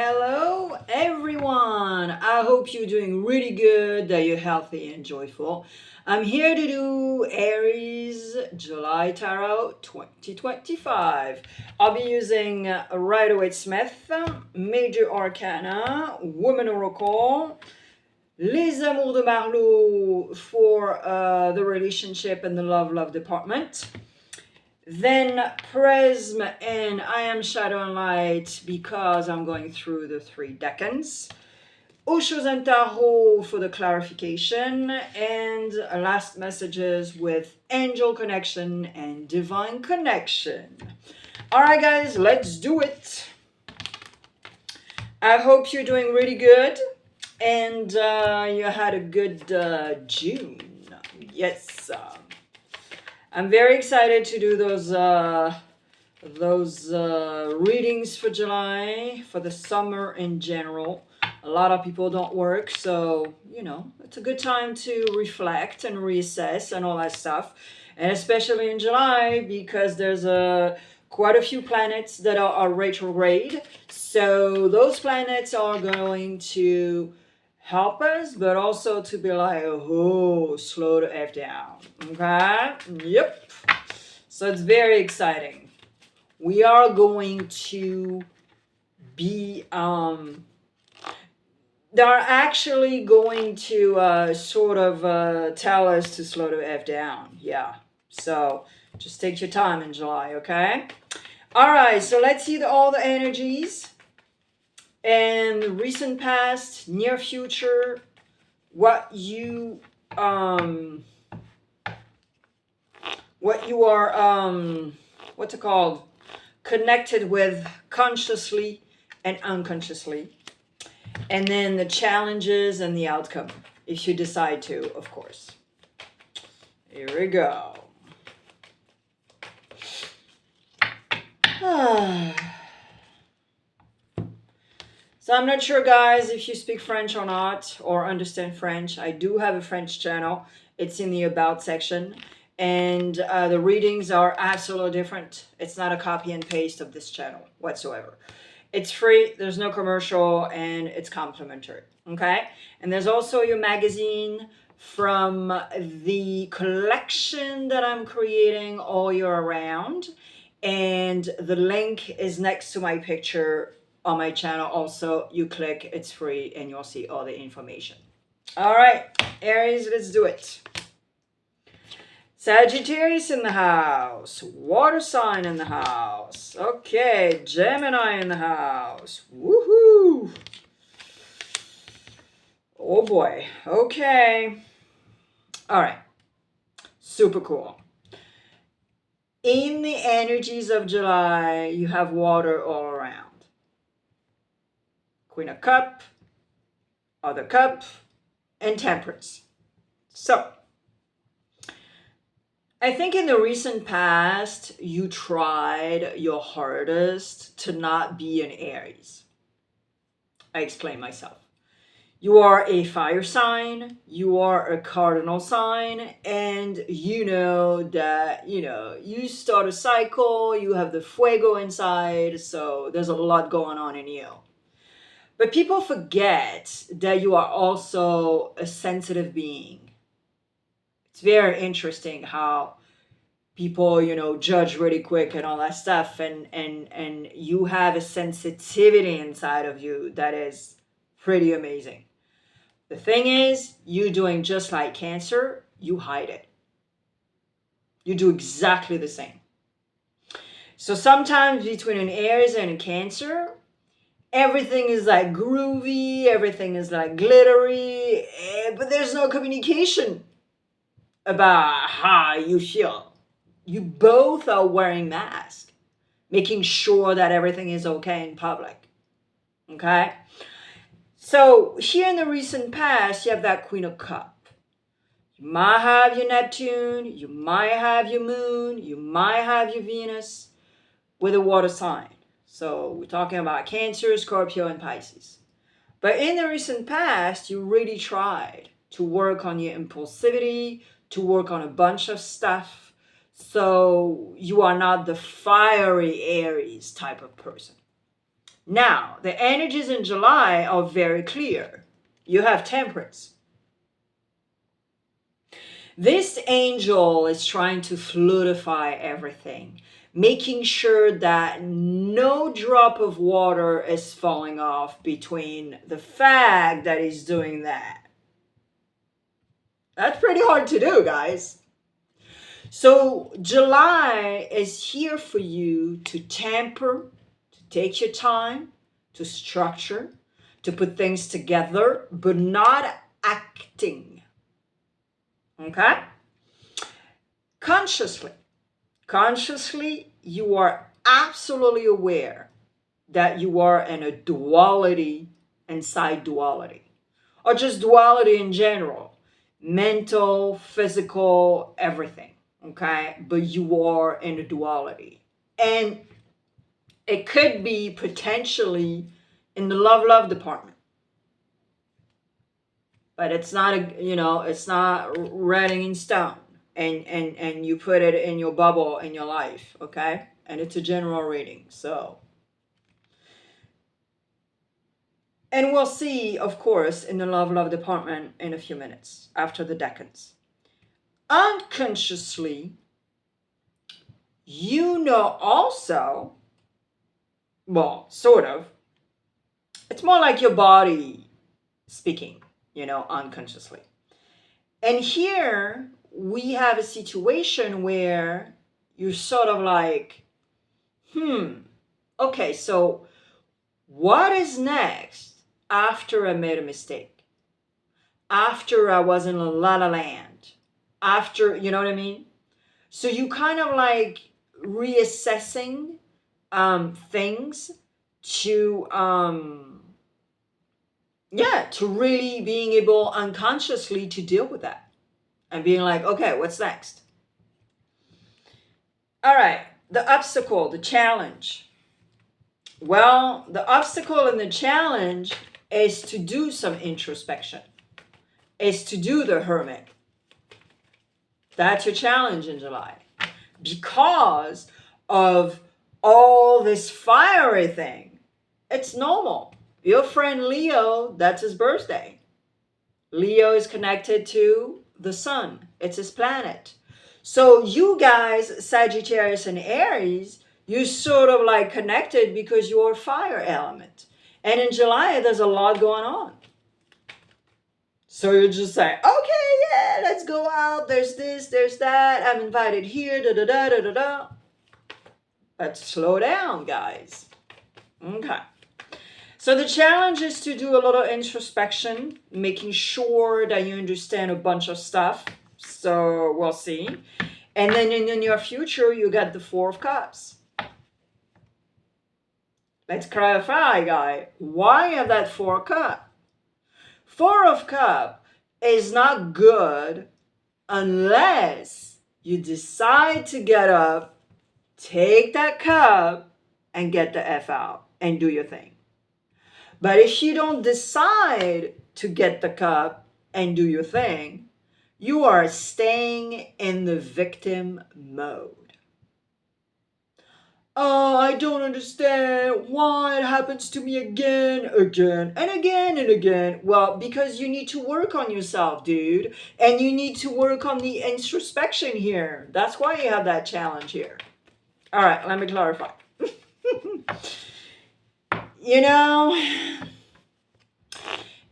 Hello, everyone. I hope you're doing really good, that you're healthy and joyful. I'm here to do Aries July Tarot 2025. I'll be using Waite Smith, Major Arcana, Woman Oracle, Les Amours de Marlowe for the relationship and the love department. Then Prism and I Am Shadow and Light because I'm going through the 3 decans. Osho and Tarot for the clarification. And last messages with Angel Connection and Divine Connection. Alright guys, let's do it. I hope you're doing really good. And you had a good June. Yes. I'm very excited to do those readings for July, for the summer in general. A lot of people don't work, so it's a good time to reflect and reassess and all that stuff. And especially in July, because there's quite a few planets that are retrograde. So those planets are going to help us, but also to be like, oh, slow the F down. Okay? Yep. So it's very exciting. We are going to be, they're actually going to sort of tell us to slow the F down. Yeah. So just take your time in July, okay? All right. So let's see all the energies. And recent past, near future, what you are what's it called, connected with consciously and unconsciously, and then the challenges and the outcome if you decide to, of course. Here we go. So I'm not sure, guys, if you speak French or not, or understand French. I do have a French channel. It's in the About section. And the readings are absolutely different. It's not a copy and paste of this channel whatsoever. It's free, there's no commercial, and it's complimentary, okay? And there's also your magazine from the collection that I'm creating all year around. And the link is next to my picture on my channel. Also, you click, it's free, and you'll see all the information. All right, Aries, let's do it. Sagittarius in the house, water sign in the house. Okay, Gemini in the house. Woohoo! Oh boy. Okay. All right. Super cool. In the energies of July, you have water all around. Queen of Cup, other cup, and Temperance. So, I think in the recent past, you tried your hardest to not be an Aries. I explain myself. You are a fire sign, you are a cardinal sign, and you know that, you start a cycle, you have the fuego inside, so there's a lot going on in you. But people forget that you are also a sensitive being. It's very interesting how people, judge really quick and all that stuff. And you have a sensitivity inside of you that is pretty amazing. The thing is, you're doing just like Cancer, you hide it. You do exactly the same. So sometimes between an Aries and a Cancer, everything is like groovy, everything is like glittery, but there's no communication about how you feel. You both are wearing masks, making sure that everything is okay in public. Okay? So here in the recent past, you have that Queen of Cup. You might have your Neptune, you might have your Moon, you might have your Venus with a water sign. So we're talking about Cancer, Scorpio, and Pisces. But in the recent past, you really tried to work on your impulsivity, to work on a bunch of stuff. So you are not the fiery Aries type of person. Now, the energies in July are very clear. You have Temperance. This angel is trying to fluidify everything, making sure that no drop of water is falling off between the fact that he's doing that. That's pretty hard to do, guys. So July is here for you to temper, to take your time, to structure, to put things together, but not acting. Okay? Consciously, you are absolutely aware that you are in a duality inside duality, or just duality in general, mental, physical, everything. Okay? But you are in a duality. And it could be potentially in the love department. But it's not it's not writing in stone. And you put it in your bubble in your life, okay? And it's a general reading, so. And we'll see, of course, in the love department in a few minutes after the decans. Unconsciously, you know also, well, sort of, it's more like your body speaking, unconsciously. And here we have a situation where you're sort of like, okay, so what is next after I made a mistake? After I was in La La Land? After, you know what I mean? So you kind of like reassessing things to really being able unconsciously to deal with that. And being like, okay, what's next? All right, the obstacle, the challenge. Well, the obstacle and the challenge is to do some introspection, is to do the hermit. That's your challenge in July. Because of all this fiery thing, it's normal. Your friend Leo, that's his birthday. Leo is connected to the sun. It's his planet. So you guys, Sagittarius and Aries, you sort of like connected because you're fire element. And in July, there's a lot going on. So you're just like, okay, yeah, let's go out. There's this, there's that. I'm invited here, da-da-da. Let's slow down, guys. Okay. So the challenge is to do a little introspection, making sure that you understand a bunch of stuff. So we'll see. And then in the near future, you got the Four of Cups. Let's clarify, guys. Why have that Four of Cups? Four of Cups is not good unless you decide to get up, take that cup, and get the F out and do your thing. But if you don't decide to get the cup and do your thing, you are staying in the victim mode. Oh, I don't understand why it happens to me again and again. Well, because you need to work on yourself, dude. And you need to work on the introspection here. That's why you have that challenge here. All right, let me clarify.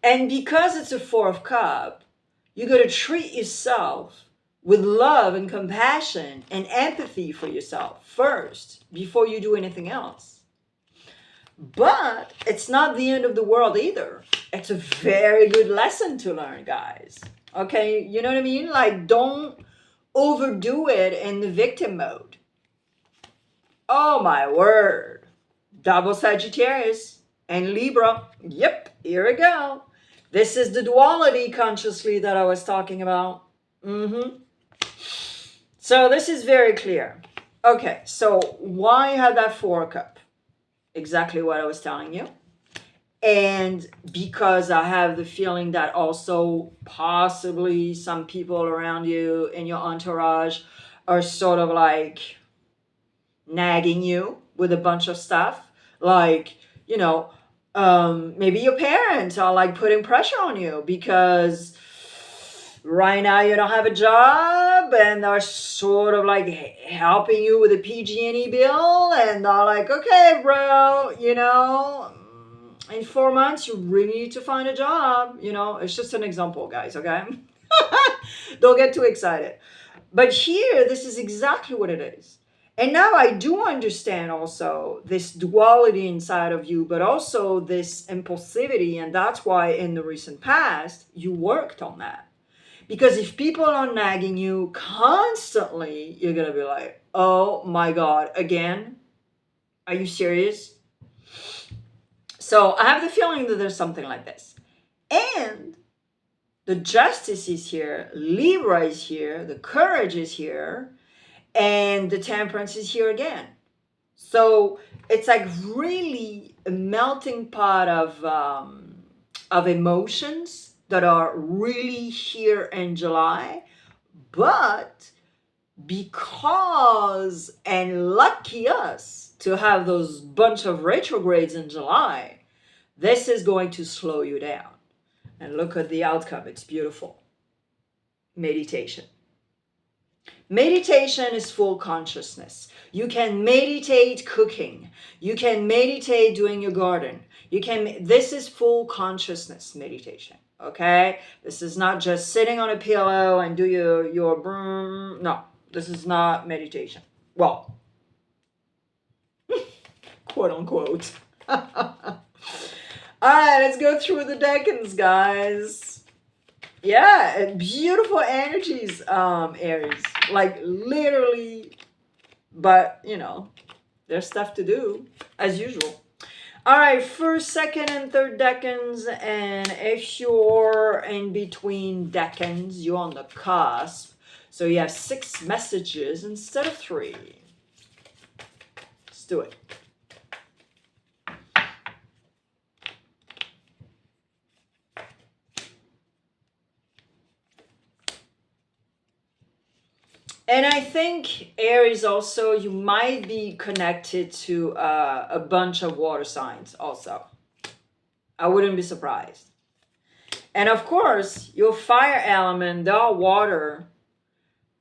And because it's a Four of Cups, you got to treat yourself with love and compassion and empathy for yourself first before you do anything else. But it's not the end of the world either. It's a very good lesson to learn, guys. Okay, you know what I mean? Like, don't overdo it in the victim mode. Oh my word. Double Sagittarius and Libra. Yep, here we go. This is the duality consciously that I was talking about. So this is very clear. Okay, so why have that Four of Cups? Exactly what I was telling you. And because I have the feeling that also possibly some people around you in your entourage are sort of like nagging you with a bunch of stuff. Like, you know, maybe your parents are like putting pressure on you because right now you don't have a job and they're sort of like helping you with a PG&E bill, and they're like, okay, bro, in 4 months you really need to find a job. It's just an example, guys, okay? Don't get too excited. But here, this is exactly what it is. And now I do understand also this duality inside of you, but also this impulsivity. And that's why in the recent past, you worked on that. Because if people are nagging you constantly, you're going to be like, oh my God, again? Are you serious? So I have the feeling that there's something like this. And the justice is here, Libra is here, the courage is here, and the temperance is here again. So it's like really a melting pot of emotions that are really here in July. But because, and lucky us to have those bunch of retrogrades in July, this is going to slow you down. And look at the outcome. It's beautiful. Meditation. Meditation is full consciousness. You can meditate cooking. You can meditate doing your garden. This is full consciousness meditation. Okay? This is not just sitting on a pillow and do your broom. No, this is not meditation. Well, quote unquote. All right, let's go through the decans, guys. Yeah, beautiful energies, Aries. Like literally, but there's stuff to do as usual. All right, first, second, and third decans. And if you're in between decans, you're on the cusp. So you have 6 messages instead of 3. Let's do it. And I think Aries also, you might be connected to a bunch of water signs also. I wouldn't be surprised. And of course, your fire element, they're water.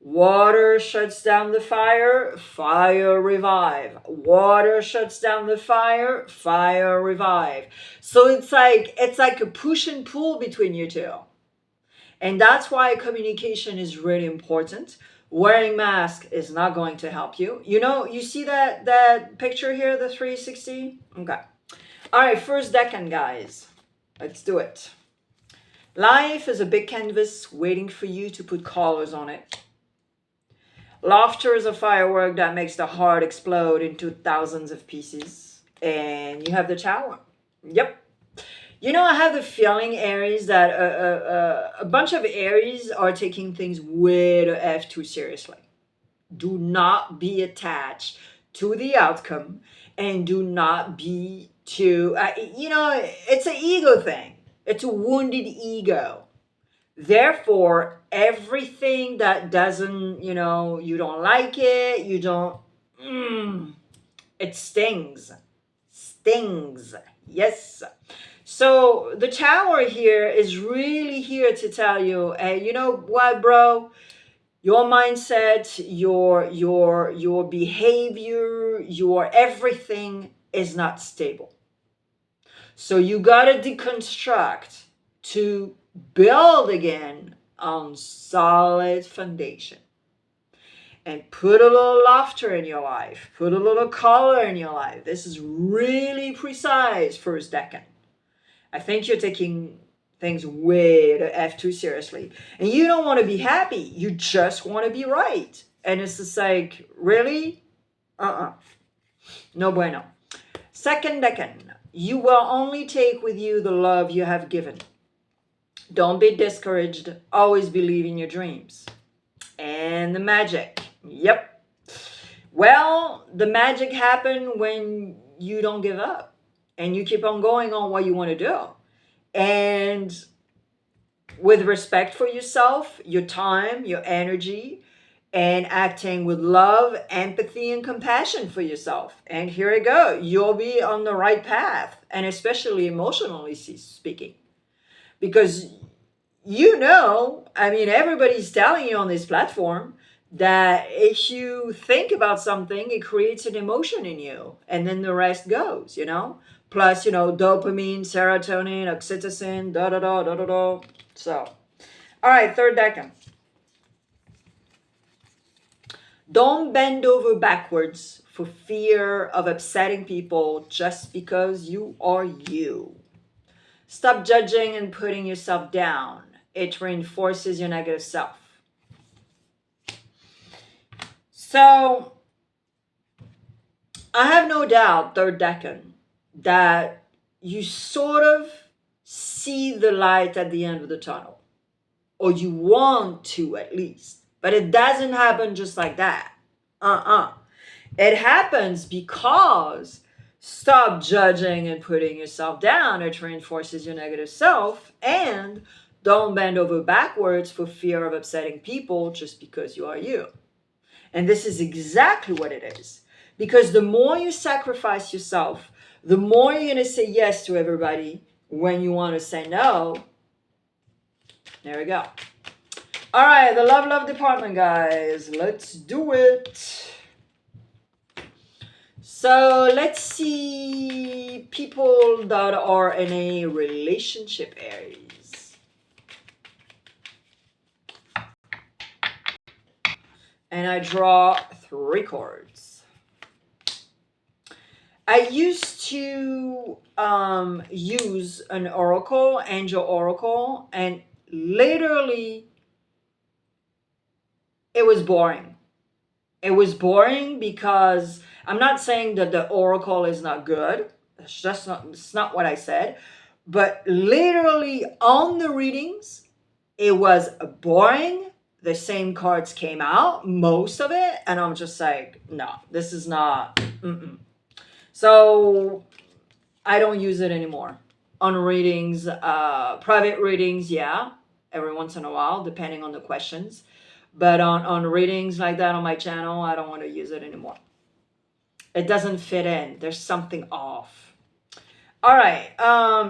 Water shuts down the fire, fire revive. Water shuts down the fire, fire revive. So it's like a push and pull between you two. And that's why communication is really important. Wearing mask is not going to help you. You see that picture here, the 360? Okay. All right, first decan, guys. Let's do it. Life is a big canvas waiting for you to put colors on it. Laughter is a firework that makes the heart explode into thousands of pieces. And you have the Tower. Yep. I have the feeling, Aries, that a bunch of Aries are taking things way to F too seriously. Do not be attached to the outcome, and do not be too, it's an ego thing. It's a wounded ego. Therefore, everything that doesn't, you don't like it, it stings. Stings. Yes. So the Tower here is really here to tell you, hey, you know what, bro? Your mindset, your behavior, your everything is not stable. So you gotta deconstruct to build again on solid foundation. And put a little laughter in your life. Put a little color in your life. This is really precise, first decan. I think you're taking things way to F too seriously. And you don't want to be happy. You just want to be right. And it's just like, really? No bueno. Second decan. You will only take with you the love you have given. Don't be discouraged. Always believe in your dreams. And the magic. Yep. Well, the magic happens when you don't give up. And you keep on going on what you want to do. And with respect for yourself, your time, your energy, and acting with love, empathy, and compassion for yourself. And here you go. You'll be on the right path, and especially emotionally speaking. Because I mean, everybody's telling you on this platform that if you think about something, it creates an emotion in you, and then the rest goes, Plus, dopamine, serotonin, oxytocin, da da da da da da. So, all right, third decan. Don't bend over backwards for fear of upsetting people just because you are you. Stop judging and putting yourself down. It reinforces your negative self. So, I have no doubt, third decan, that you sort of see the light at the end of the tunnel. Or you want to, at least. But it doesn't happen just like that. It happens because stop judging and putting yourself down. It reinforces your negative self. And don't bend over backwards for fear of upsetting people just because you are you. And this is exactly what it is. Because the more you sacrifice yourself, the more you're going to say yes to everybody when you want to say no. There we go. All right, the love department, guys. Let's do it. So let's see people that are in a relationship, Aries. And I draw 3 cards. I used to use an oracle, angel oracle, and literally it was boring. It was boring because I'm not saying that the oracle is not good. It's not what I said. But literally on the readings, it was boring. The same cards came out, most of it. And I'm just like, no, this is not. So I don't use it anymore. On readings, private readings, yeah, every once in a while, depending on the questions. But on readings like that on my channel, I don't want to use it anymore. It doesn't fit in. There's something off. All right.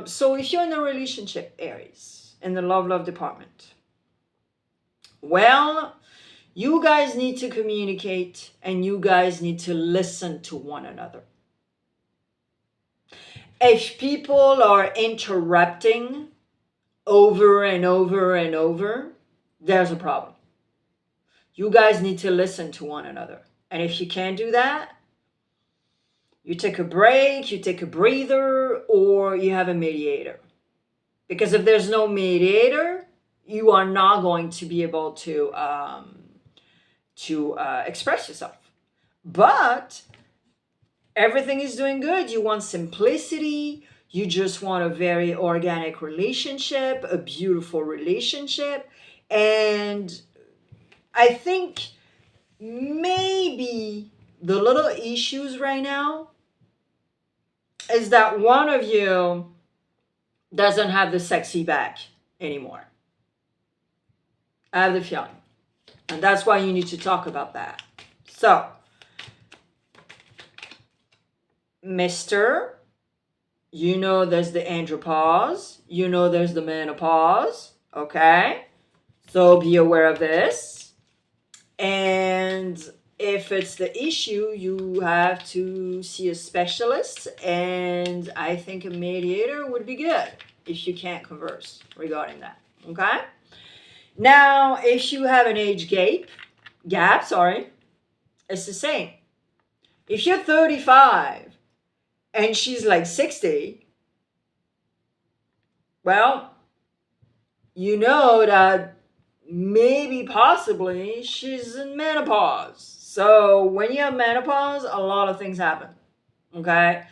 So if you're in a relationship, Aries, in the love department, well, you guys need to communicate and you guys need to listen to one another. If people are interrupting over and over and over, there's a problem. You guys need to listen to one another. And if you can't do that, you take a break, you take a breather, or you have a mediator. Because if there's no mediator, you are not going to be able to express yourself. But everything is doing good. You want simplicity. You just want a very organic relationship, a beautiful relationship. And I think maybe the little issues right now is that one of you doesn't have the sexy back anymore. I have the feeling. And that's why you need to talk about that. So, Mr., you know there's the andropause. You know there's the menopause. Okay? So be aware of this. And if it's the issue, you have to see a specialist. And I think a mediator would be good if you can't converse regarding that. Okay? Now, if you have an age gap, it's the same. If you're 35 and she's like 60, well, you know that maybe possibly she's in menopause. So when you have menopause, a lot of things happen. Okay?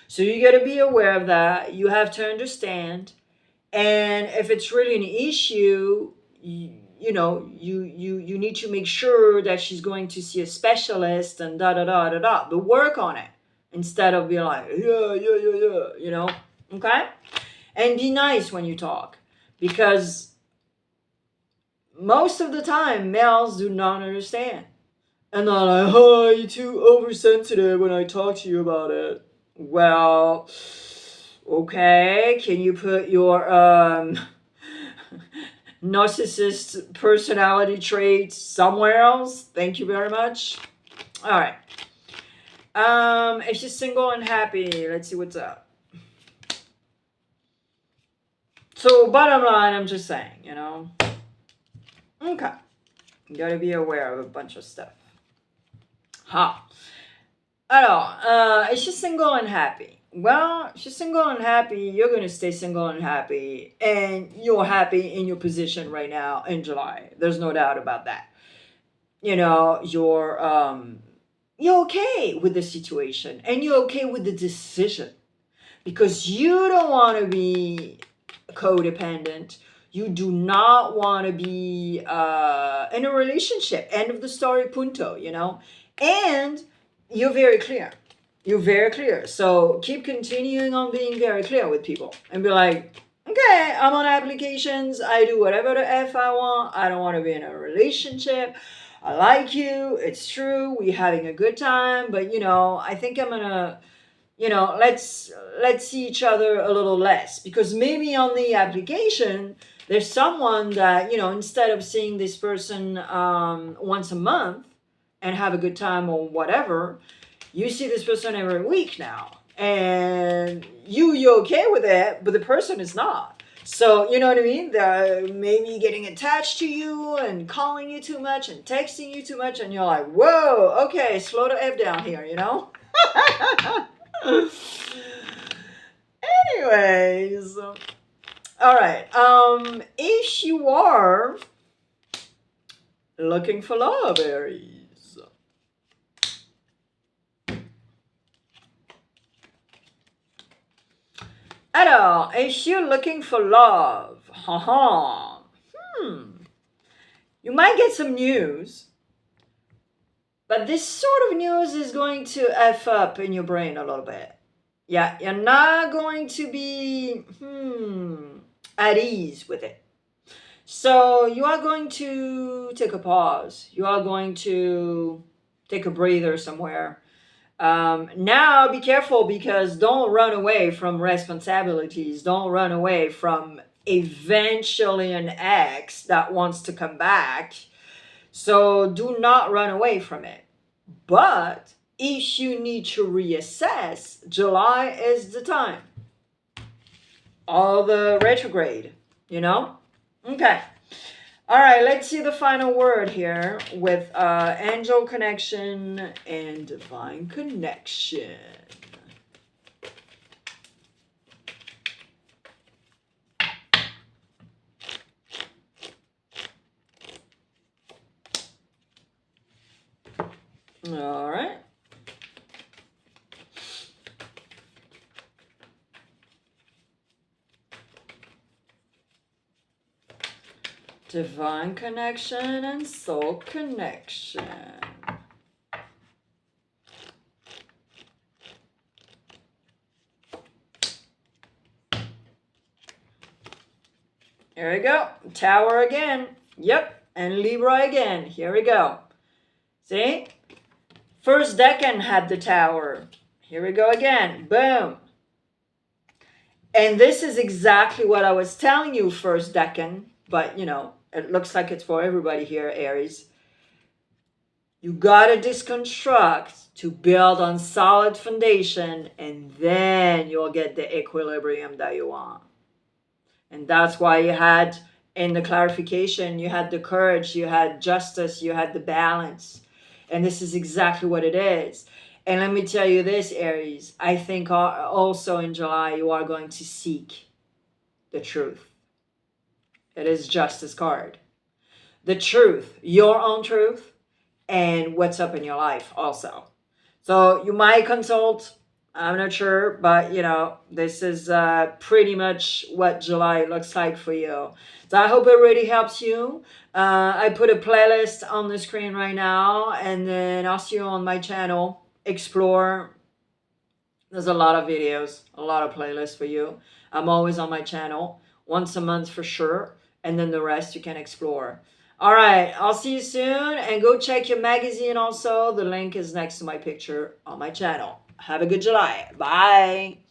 So you got to be aware of that. You have to understand. And if it's really an issue, you need to make sure that she's going to see a specialist and da-da-da-da-da. But work on it instead of being like, yeah, okay? And be nice when you talk. Because most of the time, males do not understand. And they're like, oh, you're too oversensitive when I talk to you about it. Well, okay, can you put your narcissist personality traits somewhere else? Thank you very much. All right. If she's single and happy, let's see what's up. So, bottom line, I'm just saying, you know. Okay. You gotta be aware of a bunch of stuff. Ha. Alors, is she single and happy? Well, if she's single and happy, you're going to stay single and happy. And you're happy in your position right now in July. There's no doubt about that. You know, you're okay with the situation. And you're okay with the decision. Because you don't want to be codependent. You do not want to be in a relationship. End of the story, punto, you know. And you're very clear. You're very clear. So keep continuing on being very clear with people and be like, okay, I'm on applications. I do whatever the F I want. I don't want to be in a relationship. I like you. It's true. We're having a good time. But, you know, I think I'm going to, you know, let's see each other a little less. Because maybe on the application, there's someone that, you know, instead of seeing this person once a month, and have a good time or whatever, you see this person every week now. And you're okay with it, but the person is not. So, you know what I mean? They're maybe getting attached to you and calling you too much and texting you too much. And you're like, whoa, okay, slow the F down here, you know? Anyways. All right. If you are looking for love, Aries. Alors, if you're looking for love, you might get some news, but this sort of news is going to F up in your brain a little bit. Yeah, you're not going to be at ease with it. So you are going to take a pause. You are going to take a breather somewhere. Now be careful, because don't run away from responsibilities. Don't run away from eventually an ex that wants to come back. So do not run away from it. But if you need to reassess, July is the time. All the retrograde, you know? Okay. All right, let's see the final word here with angel connection and divine connection. All right. Divine connection and soul connection. Here we go. Tower again. Yep. And Libra again. Here we go. See? First decan had the tower. Here we go again. Boom. And this is exactly what I was telling you, first decan. But, you know, it looks like it's for everybody here, Aries. You gotta disconstruct to build on solid foundation, and then you'll get the equilibrium that you want. And that's why you had, in the clarification, you had the courage, you had justice, you had the balance. And this is exactly what it is. And let me tell you this, Aries. I think also in July you are going to seek the truth. It is justice card. The truth, your own truth, and what's up in your life also. So you might consult, I'm not sure, but you know, this is pretty much what July looks like for you. So I hope it really helps you. I put a playlist on the screen right now, and then I'll see you on my channel. Explore. There's a lot of videos, a lot of playlists for you. I'm always on my channel, once a month for sure. And then the rest you can explore. All right, I'll see you soon, and go check your magazine also. The link is next to my picture on my channel. Have a good July. Bye.